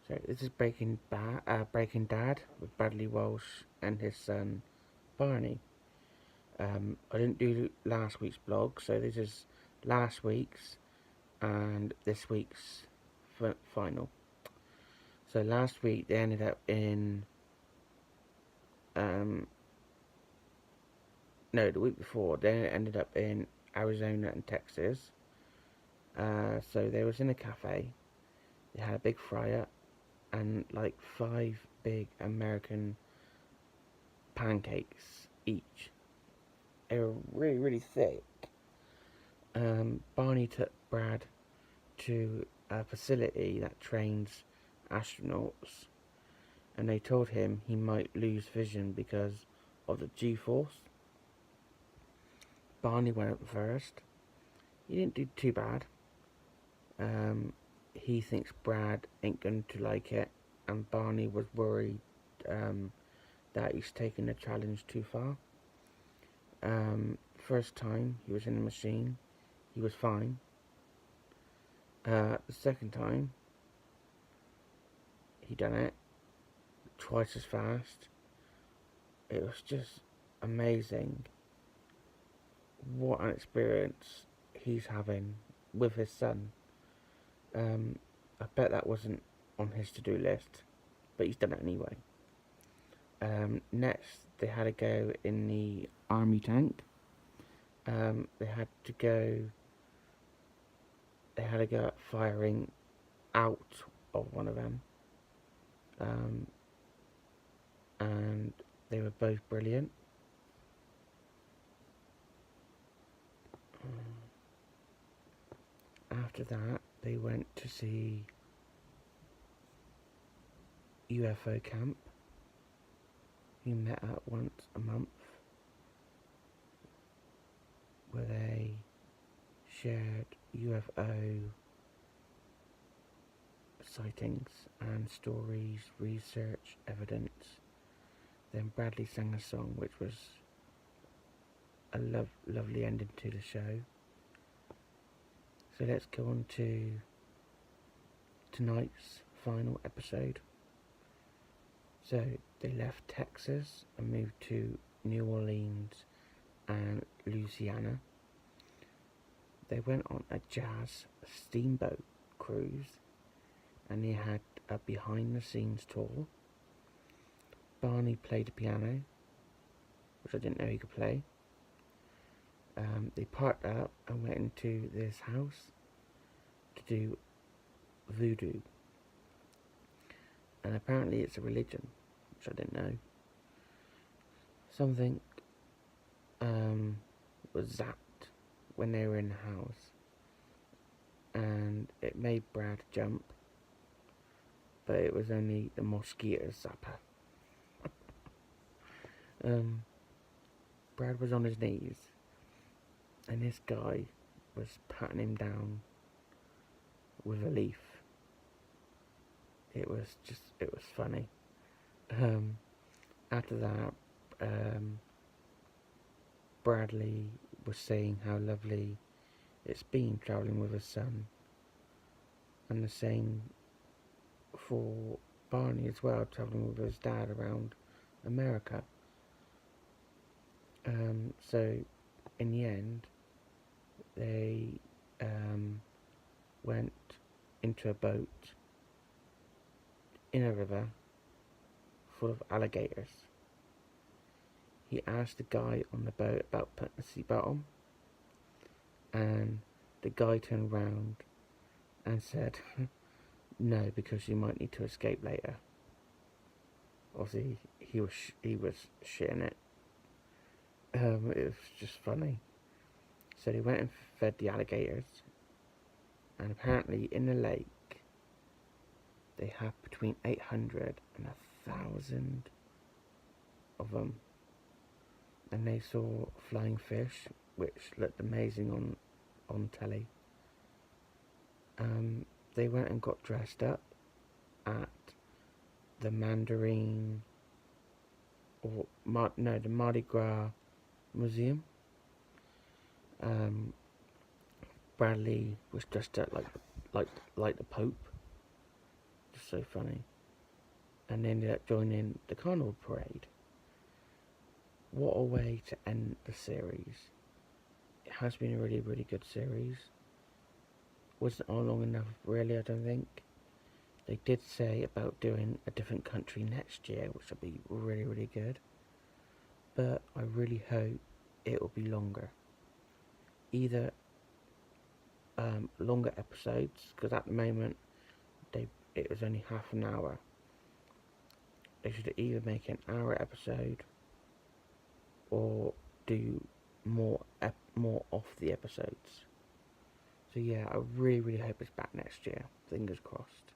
So this is Breaking Dad with Bradley Walsh and his son Barney. I didn't do last week's blog, so this is last week's and this week's final. So last week they ended up in the week before they ended up in Arizona and Texas. So they was in a cafe. They had a big fryer and like 5 big American pancakes each. They were really, really thick. Barney took Brad to a facility that trains astronauts, and they told him he might lose vision because of the G-force. Barney went up first. He didn't do too bad. He thinks Brad ain't going to like it, and Barney was worried that he's taken the challenge too far. First time he was in the machine, he was fine. The second time, he done it twice as fast. It was just amazing what an experience he's having with his son. I bet that wasn't on his to-do list, but he's done it anyway. Next, they had to go in the army tank. They had to go firing out of one of them. And they were both brilliant. After that, they went to see UFO camp, who met up once a month, where they shared UFO sightings and stories, research, evidence. Then Bradley sang a song, which was a lovely ending to the show. So let's go on to tonight's final episode. So they left Texas and moved to New Orleans and Louisiana. They went on a jazz steamboat cruise, and they had a behind the scenes tour. Barney played the piano, which I didn't know he could play. They parked up and went into this house to do voodoo, and apparently it's a religion, which I didn't know. Something was zapped when they were in the house, and it made Brad jump, but it was only the mosquito zapper. Brad was on his knees, and this guy was patting him down with a leaf. It was funny. After that, Bradley was saying how lovely it's been travelling with his son, and the same for Barney as well, travelling with his dad around America. So in the end, they went into a boat in a river full of alligators. He asked the guy on the boat about putting a seatbelt on, and the guy turned round and said, no, because you might need to escape later. Obviously, he was shitting it. It was just funny. So they went and fed the alligators, and apparently in the lake they have between 800 and 1,000 of them, and they saw flying fish, which looked amazing on telly. They went and got dressed up at the Mandarin, or the Mardi Gras Museum. Bradley was dressed up like the Pope, just so funny. And they ended up joining the carnival parade. What a way to end the series. It has been a really, really good series. Wasn't all long enough, really, I don't think. They did say about doing a different country next year, which will be really, really good. But I really hope it will be longer. Either longer episodes, because at the moment it was only half an hour. They should either make an hour episode or do more off the episodes. So yeah, I really, really hope it's back next year. Fingers crossed.